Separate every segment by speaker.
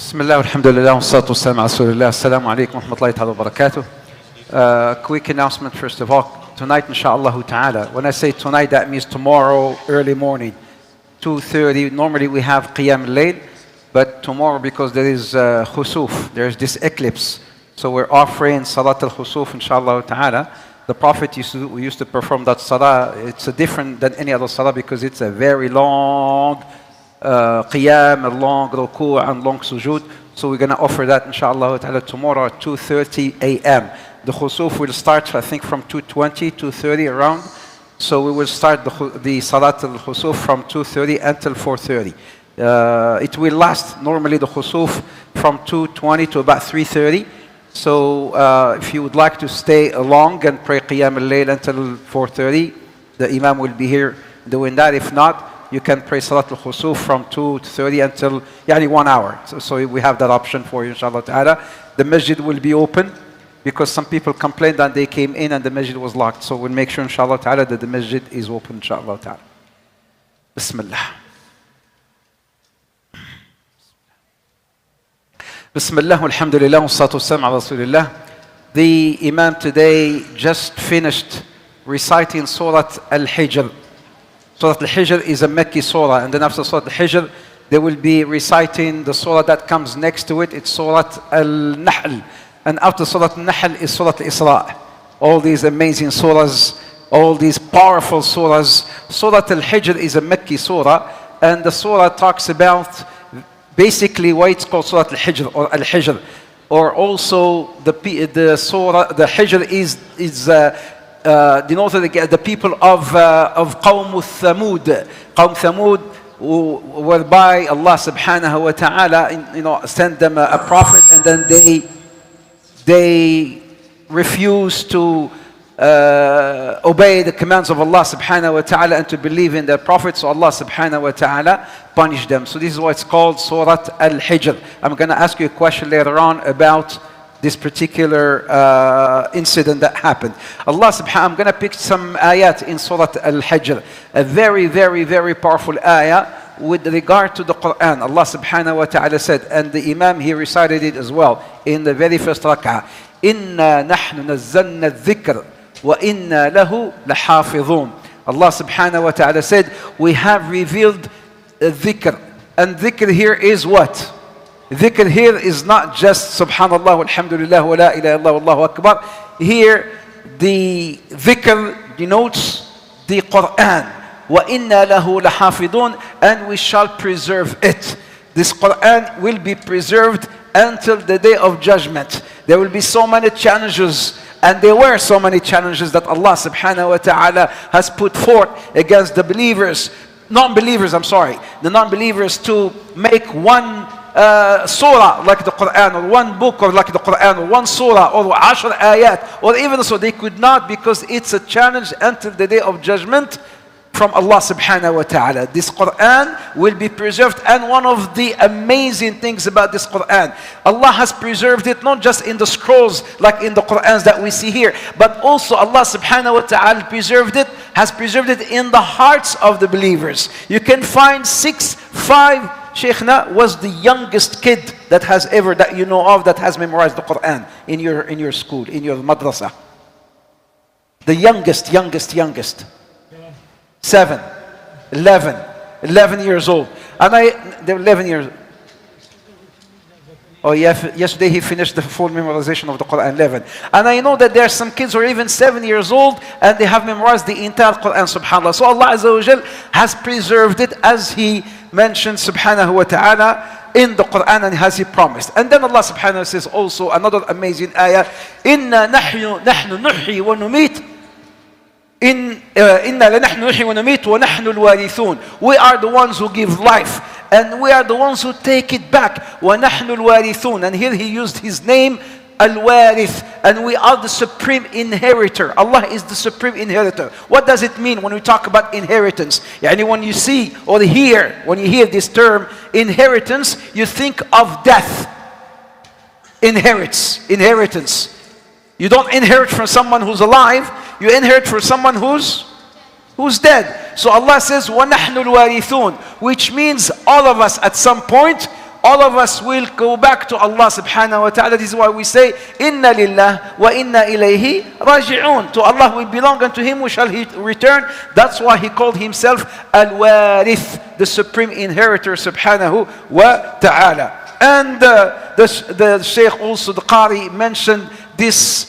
Speaker 1: بسم الله والحمد لله والصلاة والسلام على رسول الله. Assalamu alaikum wa rahmatullahi ta'ala wa barakatuh. Quick announcement first of all. Tonight, inshallah ta'ala. When I say tonight, that means tomorrow, early morning, 2:30. Normally we have Qiyam al-Layl, but tomorrow because there is khusuf, there is this eclipse. So we're offering Salat al-Khusuf, inshallah ta'ala. The Prophet used to perform that salah. It's different than any other salah because it's a very long qiyam, a long ruku' and long sujood. So we're going to offer that inshallah ta'ala tomorrow at 2:30 a.m. The khusuf will start I think from 2:20, 2:30 around. So we will start the salat al-khusuf from 2:30 until 4:30. It will last normally the khusuf from 2:20 to about 3:30. So if you would like to stay along and pray qiyam al-layl until 4:30, the imam will be here doing that. If not, you can pray Salat al-Khusuf from 2:30 until 1 hour. So we have that option for you, inshallah ta'ala. The masjid will be open because some people complained that they came in and the masjid was locked. So we'll make sure, inshallah ta'ala, that the masjid is open, inshallah ta'ala. Bismillah. Bismillah, alhamdulillah, wa salatu wassalam ala rasulillah. The imam today just finished reciting Surah Al-Hijr. Surah Al-Hijr is a Mecca surah, and then after Surah Al-Hijr, they will be reciting the surah that comes next to it. It's Surah Al-Nahl. And after Surah Al-Nahl is Surah Al-Isra. All these amazing surahs, all these powerful surahs. Surah Al-Hijr is a Mecca surah, and the surah talks about basically why it's called Surah Al-Hijr or Al-Hijr. Or also the surah, the Hijr is denoted the people of Qawm Thamud. Qawm Thamud, whereby Allah subhanahu wa ta'ala sent them a prophet, and then they refused to obey the commands of Allah subhanahu wa ta'ala and to believe in their prophet. So Allah subhanahu wa ta'ala punished them. So this is why it's called Surah Al-Hijr. I'm going to ask you a question later on about this particular incident that happened. Allah subhanahu, I'm going to pick some ayat in Surah Al-Hijr. A very, very, very powerful ayah with regard to the Quran. Allah subhanahu wa ta'ala said, and the Imam he recited it as well in the very first rak'ah. إِنَّا نَحْنُ نَزَّلْنَا الذِّكْرَ وَإِنَّا لَهُ لَحَافِظُونَ. Allah subhanahu wa ta'ala said, we have revealed dhikr. And dhikr here is what? Dhikr here is not just subhanallah, alhamdulillah, wa la ilaha illallah, wallahu akbar. Here, the dhikr denotes the Quran. وَإِنَّا لَهُ لَحَافِظُونَ. And we shall preserve it. This Quran will be preserved until the day of judgment. There will be so many challenges, and there were so many challenges that Allah subhanahu wa ta'ala has put forth against the believers, non-believers, the non-believers to make one surah like the Quran, or one book or like the Quran, or one surah or 10 ayat, or even so they could not, because it's a challenge until the day of judgment from Allah subhanahu wa ta'ala. This Quran will be preserved, and one of the amazing things about this Quran, Allah has preserved it not just in the scrolls like in the Qurans that we see here, but also Allah subhanahu wa ta'ala has preserved it in the hearts of the believers. You can find 5 Sheikhna was the youngest kid that you know of that has memorized the Quran in your school, in your madrasa. The youngest. 7, 11 years old. And they're 11 years. Oh yeah, yesterday he finished the full memorization of the Quran, 11. And I know that there are some kids who are even 7 years old and they have memorized the entire Quran, subhanAllah. So Allah Azza wa Jal has preserved it as He mentioned, subhanahu wa ta'ala, in the Quran, and as He promised. And then Allah subhanahu wa ta'ala says also another amazing ayah, إِنَّا نَحْنُ نُحْيِي وَنُمِيتُ إِنَّا لَنَحْنُ نُحْيِي وَنُمِيتُ وَنَحْنُ الْوَارِثُونَ. We are the ones who give life, and we are the ones who take it back. وَنَحْنُ الْوَارِثُونَ. And here He used His name, Al-Warith, and we are the supreme inheritor. Allah is the supreme inheritor. What does it mean when we talk about inheritance? When you see or hear, when you hear this term inheritance, you think of death. Inheritance. You don't inherit from someone who's alive, you inherit from someone who's dead. So Allah says, وَنَحْنُ الْوَارِثُونَ, which means all of us at some point all of us will go back to Allah subhanahu wa ta'ala. This is why we say, Inna lillah wa inna ilayhi raji'un. To Allah we belong, and to Him we shall return. That's why He called Himself Al-Warith, the supreme inheritor subhanahu wa ta'ala. And the Sheikh also, the Qari, mentioned this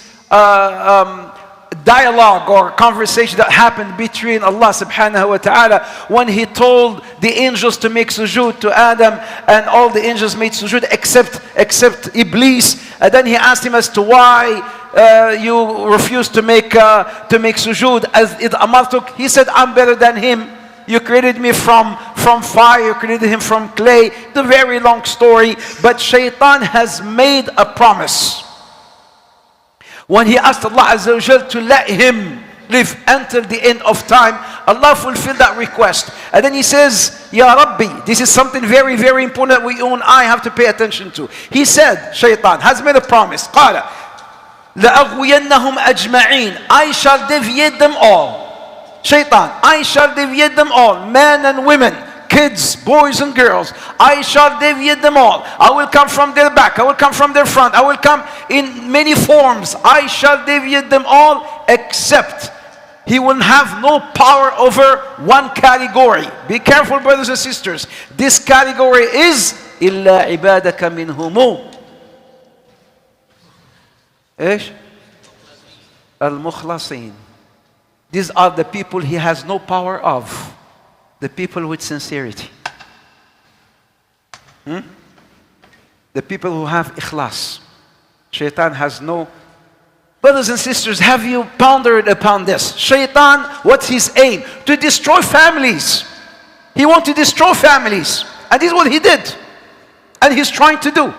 Speaker 1: dialogue or conversation that happened between Allah subhanahu wa ta'ala when He told the angels to make sujood to Adam, and all the angels made sujood except Iblis. And then He asked him as to why you refused to make sujood. As id amartuk, he said, I'm better than him. You created me from fire, you created him from clay. The very long story. But Shaitan has made a promise. When he asked Allah Azza wa Jal to let him live until the end of time, Allah fulfilled that request. And then he says, Ya Rabbi, this is something very, very important that we own. I have to pay attention to. He said, Shaitan has made a promise. قال لأغوينهم أجمعين. I shall deviate them all. Shaitan, I shall deviate them all, men and women, kids, boys and girls. I shall deviate them all. I will come from their back, I will come from their front, I will come in many forms. I shall deviate them all, except he will have no power over one category. Be careful, brothers and sisters. This category is إِلَّا عِبَادَكَ مِنْهُمُ إيش؟ المخلصين. These are the people he has no power of. The people with sincerity. The people who have ikhlas. Shaitan has no... Brothers and sisters, have you pondered upon this? Shaitan, what's his aim? To destroy families. He wants to destroy families. And this is what he did. And he's trying to do.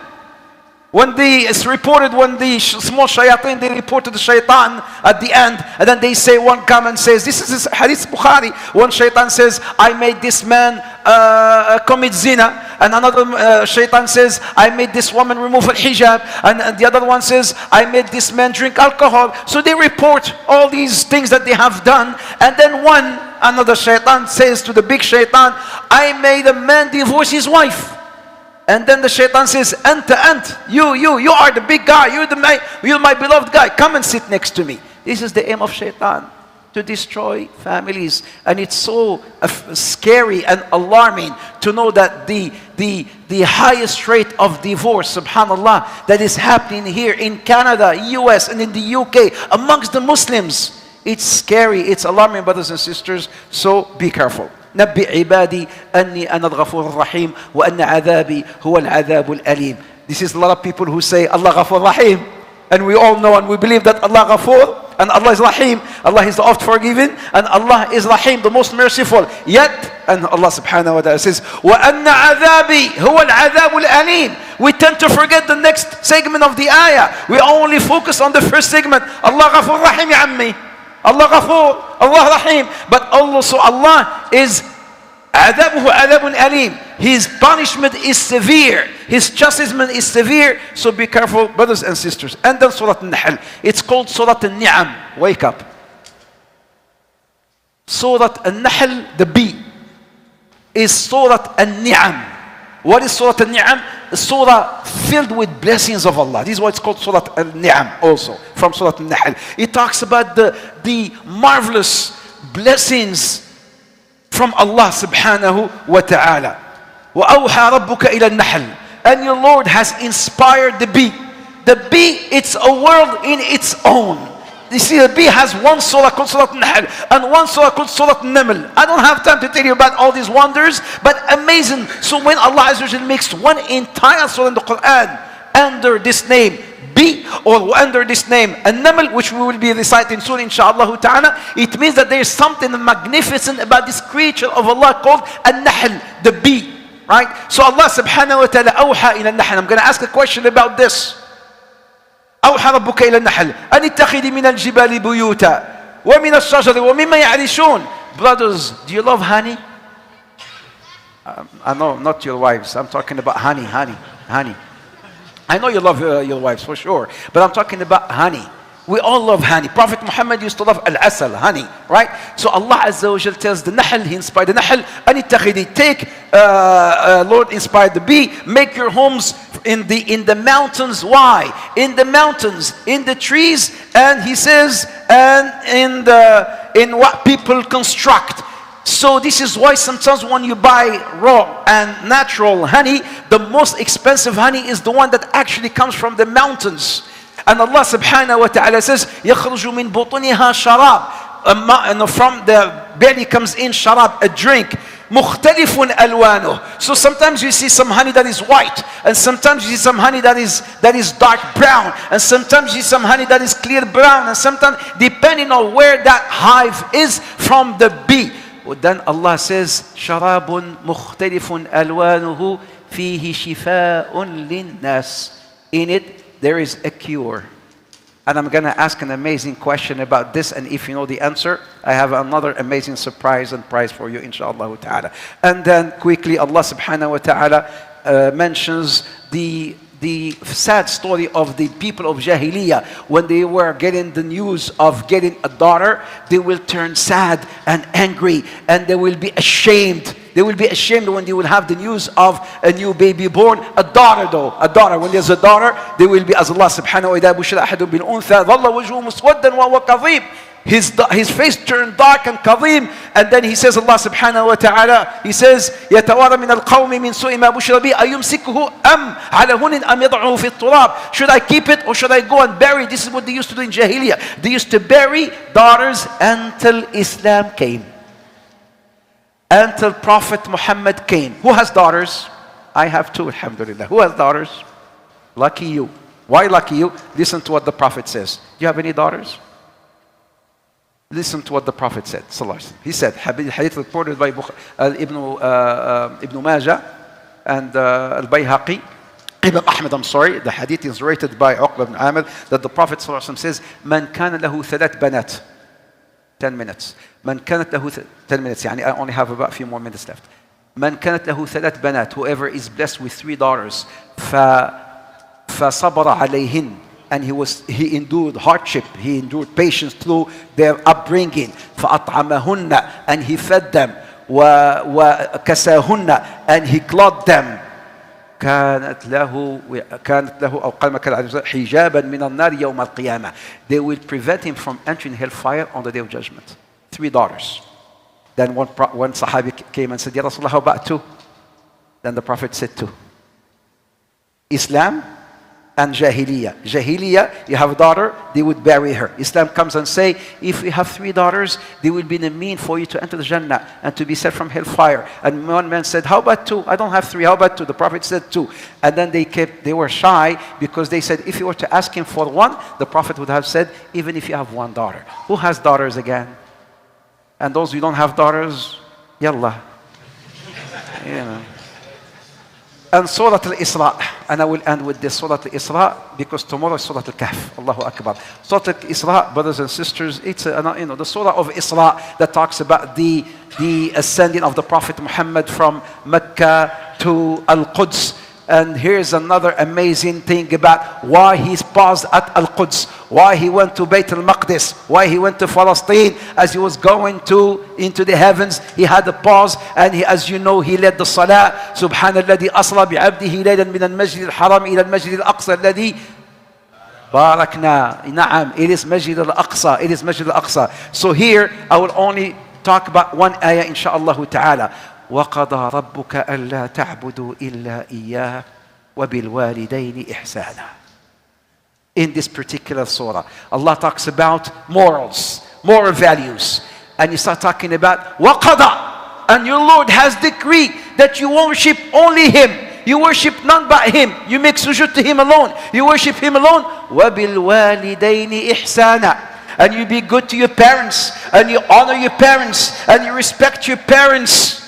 Speaker 1: It's reported when the small shayateen, they reported the shaitan at the end, and then they say, one come and says, this is Hadith Bukhari, one shaitan says, I made this man commit zina, and another shaitan says, I made this woman remove her hijab, and the other one says, I made this man drink alcohol. So they report all these things that they have done, and then another shaitan says to the big shaitan, I made a man divorce his wife. And then the shaitan says, you are the big guy, you're my beloved guy, come and sit next to me. This is the aim of shaitan, to destroy families. And it's so scary and alarming to know that the highest rate of divorce, subhanallah, that is happening here in Canada, US, and in the UK, amongst the Muslims. It's scary, it's alarming, brothers and sisters, so be careful. نبئ عبادي أني أنا الغفور الرحيم وأن عذابي هو العذاب الأليم. This is a lot of people who say Allah Ghafur Rahim, and we all know and we believe that Allah Ghafur and Allah is Rahim. Allah is the oft forgiving and Allah is Rahim, the most merciful. Yet, and Allah subhanahu wa ta'ala says, وَأَنَّ عَذَابِي هُوَ الْعَذَابُ الْأَلِيمُ. We tend to forget the next segment of the ayah. We only focus on the first segment. Allah Ghafur Rahim ya ammi. Allah Ghafur, Allah Rahim. But also Allah is Adabuhu adabun alim. His punishment is severe. His chastisement is severe. So be careful, brothers and sisters. And then Surah Al-Nahl. It's called Surah Al-Ni'am. Wake up. Surah Al-Nahl, the bee, is Surah Al-Ni'am. What is Surah Al-Ni'am? A surah filled with blessings of Allah. This is why it's called Surah Al-Ni'am also, from Surah Al-Nahl. It talks about the marvelous blessings from Allah subhanahu wa ta'ala. وَأَوْحَى رَبُّكَ إِلَى النَّحْلِ. And your Lord has inspired the bee. The bee, it's a world in its own. You see, the bee has one surah called Surah Al-Nahl and one surah called Surah Al-Naml. I don't have time to tell you about all these wonders, but amazing. So when Allah Azza wa Jalla makes one entire surah in the Quran under this name, bee, or under this name Al-Naml, which we will be reciting soon inshaAllah ta'ala, it means that there is something magnificent about this creature of Allah called Al-Nahl, the bee. Right? So Allah subhanahu wa ta'ala awha ila al-Nahl. I'm going to ask a question about this. أوحى ربك إلى النحل أن اتخذي من الجبال بيوتا ومن الشجر ومما يعرشون. Brothers, do you love honey? I know, not your wives. I'm talking about honey. I know you love your wives for sure, but I'm talking about honey. We all love honey. Prophet Muhammad used to love al-asal, honey, right? So Allah Azza wa Jal tells the Nahl, He inspired the Nahl, أَنِ take, Lord inspired the bee, make your homes in the mountains. Why? In the mountains, in the trees, and He says, and in what people construct. So this is why sometimes when you buy raw and natural honey, the most expensive honey is the one that actually comes from the mountains. And Allah subhanahu wa ta'ala says, يَخْرُجُ مِن بُطُنِهَا شَرَابٌ. And from the belly comes in sharab, a drink. مُخْتَلِفٌ أَلْوَانُهُ. So sometimes you see some honey that is white, and sometimes you see some honey that is dark brown, and sometimes you see some honey that is clear brown, and sometimes depending on where that hive is from the bee. Then Allah says, شَرَابٌ مُخْتَلِفٌ أَلْوَانُهُ فِيهِ شِفَاءٌ لِلنَّاسِ. In it, there is a cure. And I'm going to ask an amazing question about this, and if you know the answer, I have another amazing surprise and prize for you, inshallah ta'ala. And then quickly, Allah subhanahu wa ta'ala mentions the sad story of the people of Jahiliyyah. When they were getting the news of getting a daughter, they will turn sad and angry, and they will be ashamed. They will be ashamed when they will have the news of a new baby born. A daughter though, a daughter. When there's a daughter, they will be, as Allah subhanahu wa ta'ala, إِذَا بُشِّرَ أَحَدٌ بِالْأُنْثَى ظَلَّ وَجْهُهُ مُسْوَدًّا وَهُوَ كَظِيمٌ. His face turned dark and kadhim, and then he says, Allah subhanahu wa ta'ala, He says, يَتَوَارَ مِنَ الْقَوْمِ مِنْ سُوءِ مَا بُشِّرَ بِهِ أَيُمْسِكُهُ أَمْ عَلَى هُنٍ أَمْ يَضَعُهُ فِي التُّرَابِ. Should I keep it or should I go and bury? This is what they used to do in Jahiliyyah. They used to bury daughters until Islam came. Until Prophet Muhammad came. Who has daughters? I have two, alhamdulillah. Who has daughters? Lucky you. Why lucky you? Listen to what the Prophet says. Do you have any daughters? Listen to what the Prophet said. He said, hadith reported by Ibn Majah and Al-Bayhaqi, Ibn Ahmed, I'm sorry, the hadith is rated by Uqba ibn Amir, that the Prophet says, Man kana lahu thalat banat. 10 minutes. Man kanat lahu 10 minutes. Yani I only have about a few more minutes left. Man kanat lahu thalat banat. Whoever is blessed with 3 daughters, فصبر عليهن. And he endured hardship, he endured patience through their upbringing. فأطعمهن, and he fed them. وكساهن, and he clothed them. كانت له أو قال ما كان حجابا من النار يوم القيامة. They will prevent him from entering hellfire on the day of judgment. 3 daughters. Then one Sahabi came and said, Ya Rasulullah, how about 2? Then the Prophet said 2. Islam and Jahiliyyah. Jahiliyyah, you have a daughter, they would bury her. Islam comes and say, if you have 3 daughters, they will be the mean for you to enter the Jannah and to be set from hellfire. And one man said, how about 2? I don't have 3, how about 2? The Prophet said 2. And then they were shy because they said, if you were to ask him for 1, the Prophet would have said, even if you have 1 daughter. Who has daughters again? And those who don't have daughters, yallah. You know. And Surah Al-Isra, and I will end with this Surah Al-Isra because tomorrow is Surah Al-Kahf. Allahu Akbar. Surah Al-Isra, brothers and sisters, it's the Surah of Isra that talks about the ascending of the Prophet Muhammad from Mecca to Al-Quds. And here's another amazing thing about why he's paused at Al-Quds, why he went to Bayt al-Maqdis, why he went to Palestine. As he was going into the heavens, he had a pause, and as you know, he led the salah. Subhanalladhi asra bi'abdihi laylan min al-masjid al-haram ila al-masjid al-aqsa alladhi barakna. Na'am, it is Masjid al-Aqsa. It is Masjid al-Aqsa. So here, I will only talk about one ayah, insha'Allah ta'ala. وَقَضَى رَبُّكَ أَلَّا تَعْبُدُوا إِلَّا إِيَّاهُ وَبِالْوَالِدَيْنِ إِحْسَانًا. In this particular surah, Allah talks about morals, moral values. And you start talking about وَقَضَى, and your Lord has decreed that you worship only Him. You worship none but Him. You make sujood to Him alone. You worship Him alone. وَبِالْوَالِدَيْنِ إِحْسَانًا. And you be good to your parents, and you honor your parents, and you respect your parents.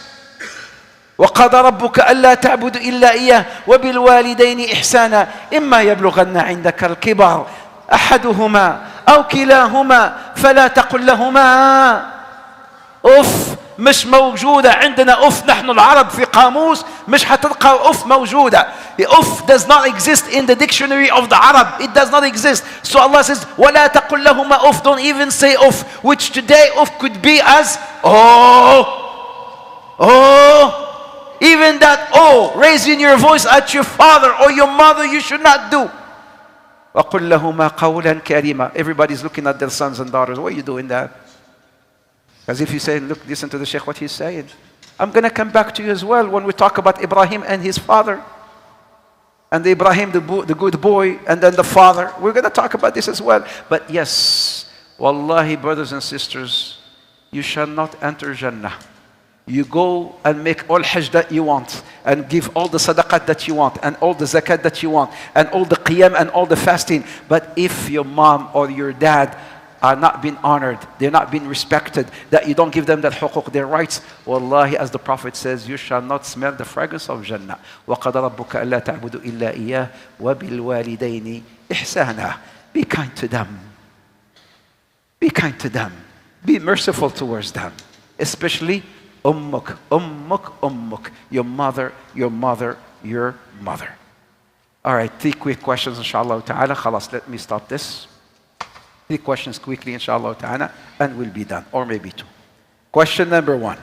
Speaker 1: وَقَضَى رَبُّكَ أَلَّا تَعْبُدُ إِلَّا إِيَّاهُ وَبِالْوَالِدَيْنِ إِحْسَانًا إِمَّا يَبْلُغَنَّ عِنْدَكَ الْكِبَرَ أَحَدُهُمَا أَوْ كِلَاهُمَا فَلَا تَقُلْ لَهُمَا أُفٍّ مش موجودة عندنا أف نحن العرب في قاموس مش حتلقى أف موجودة. أف does not exist in the dictionary of the Arab. It does not exist. So Allah says ولا تقل لهما أف. Don't even say أف, which today أف could be as even that raising your voice at your father or your mother you should not do. وقل لهما قولا كريما. Everybody's looking at their sons and daughters. Why are you doing that? As if you say, look, listen to the Sheikh, what he's saying. I'm going to come back to you as well when we talk about Ibrahim and his father. And Ibrahim, the good boy, and then the father. We're going to talk about this as well. But yes, wallahi, brothers and sisters, you shall not enter Jannah. You go and make all hajj that you want, and give all the sadaqat that you want, and all the zakat that you want, and all the qiyam and all the fasting. But if your mom or your dad are not being honored, they're not being respected, that you don't give them that huquq, their rights, wallahi, as the Prophet says, you shall not smell the fragrance of Jannah. وَقَدَ رَبُّكَ أَلَّا تَعْبُدُوا إِلَّا إِيَّهُ وَبِالْوَالِدَيْنِ إِحْسَانًا. Be kind to them. Be kind to them. Be merciful towards them. Especially ummuk, ummuk, ummuk. Your mother, your mother, your mother. All right, 3 quick questions, inshallah ta'ala. Khalas, let me stop this. 3 questions quickly, inshallah ta'ala, and we'll be done. Or maybe 2. Question number 1.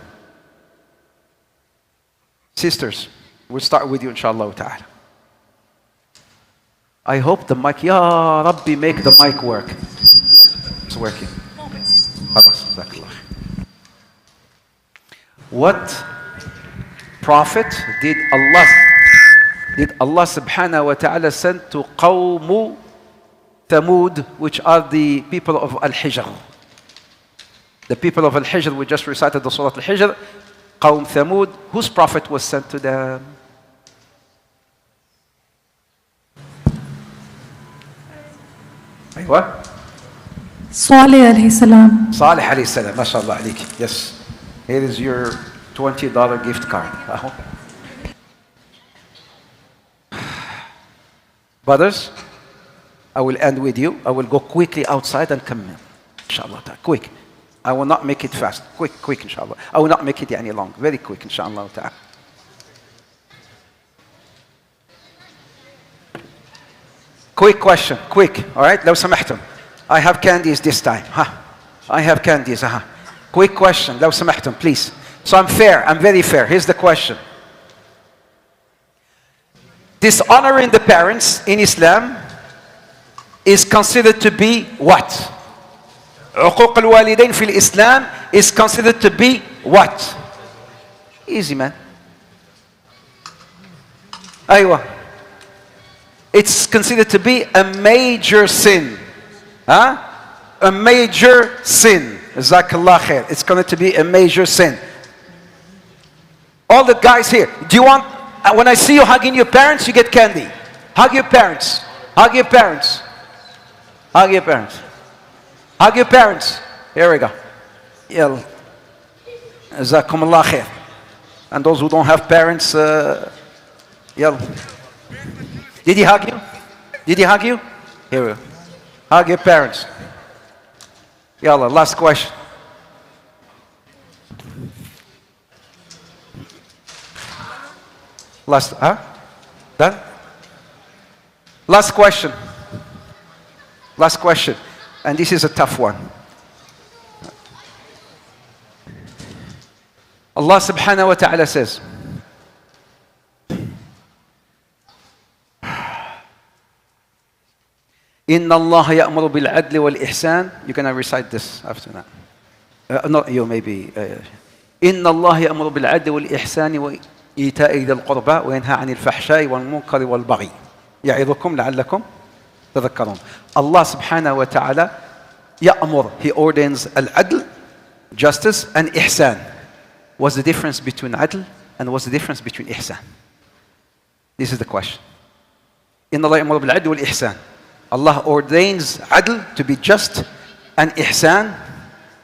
Speaker 1: Sisters, we'll start with you, inshallah ta'ala. I hope the mic, Ya Rabbi, make the mic work. It's working. What prophet did Allah subhanahu wa ta'ala send to qawmu Thamud, which are the people of Al-Hijr? The people of Al-Hijr, we just recited the Surah Al-Hijr. Qawm Thamud, whose prophet was sent to them? What?
Speaker 2: Salih alayhi salam.
Speaker 1: Salih alayhi salam, mashallah alayki. Yes. Here is your $20 gift card. Brothers, I will end with you. I will go quickly outside and come in. Inshallah. Quick. I will not make it fast. Quick, inshallah. I will not make it any long. Very quick, inshallah. Quick question. Quick. All right? لو سمحتم. I have candies this time. I have candies. Quick question. لو سمحتم, please. So I'm fair. I'm very fair. Here's the question. Dishonoring the parents in Islam is considered to be what? عقوق الوالدين في الإسلام is considered to be what? Easy, man. أيوة. It's considered to be a major sin. A major sin. Jazakallah khair. It's going to be a major sin. All the guys here, do you want, when I see you hugging your parents, you get candy. Hug your parents. Hug your parents. Hug your parents. Hug your parents. Here we go. Yalla. Jazakumullah khair. And those who don't have parents, yalla. Did he hug you? Did he hug you? Here we go. Hug your parents. Yalla, last question. Done? Last question. Last question. And this is a tough one. Allah subhanahu wa ta'ala says, إن الله يأمر بالعدل والإحسان. You're going to recite this after that. Not you, maybe. إن الله يأمر بالعدل والإحسان وإيتاء ذي القربى وينهى عن الفحشاء والمنكر والبغي يعظكم لعلكم تذكرون. Allah subhanahu wa ta'ala يأمر, He ordains al-adl, justice, and ihsan. What's the difference between adl and what's the difference between ihsan? This is the question. إن الله يأمر بالعدل والإحسان. Allah ordains adl to be just and ihsan.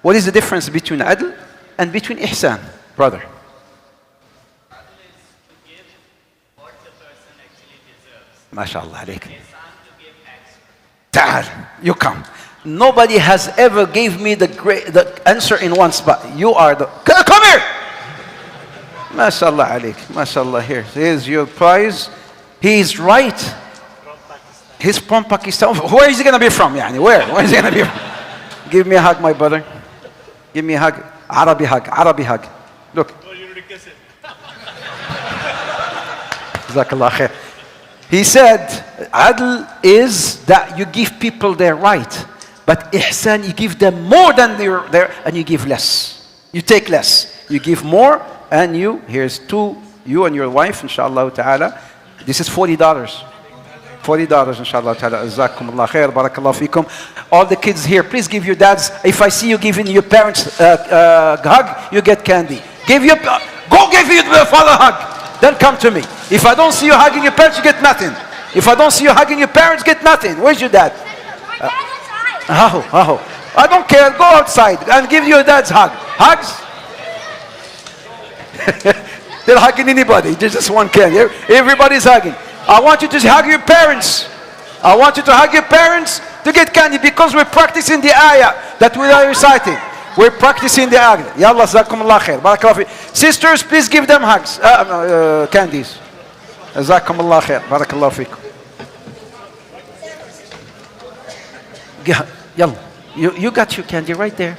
Speaker 1: What is the difference between adl and between ihsan, brother?
Speaker 3: Adl is to give what the person actually deserves.
Speaker 1: MashaAllah alayk.
Speaker 3: Ihsan to give extra.
Speaker 1: Ta'al, you come. Nobody has ever gave me the answer in one spot. You are the... come here. MashaAllah عليك. MashaAllah. Here's your prize. He's right. He's from Pakistan. Where is he going to be from? يعني where is he going to be from? Give me a hug, my brother. Give me a hug. Arabi hug. Look. Jazakallah khair. He said, adl is that you give people their right. But ihsan, you give them more than their, and you give less. You take less. You give more, and here's two, you and your wife, inshallah ta'ala. This is $40. $40, inshallah ta'ala. Jazakumullah khair, barakallahu fikum. All the kids here, please give your dads. If I see you giving your parents a hug, you get candy. Go give your father a hug. Then come to me. If I don't see you hugging your parents, you get nothing. If I don't see you hugging your parents, get nothing. Where's your dad? I don't care. Go outside and give your dad's hug. Hugs? They're hugging anybody. There's just one can. Everybody's hugging. I want you to hug your parents. I want you to hug your parents to get candy because we're practicing the ayah that we are reciting. We're practicing the ayah. Yallah, jazakumullah khair. Barakallahu fi. Sisters, please give them hugs. Candies. Jazakumullah khair. Barakallahu fikum. Yalla. You got your candy right there.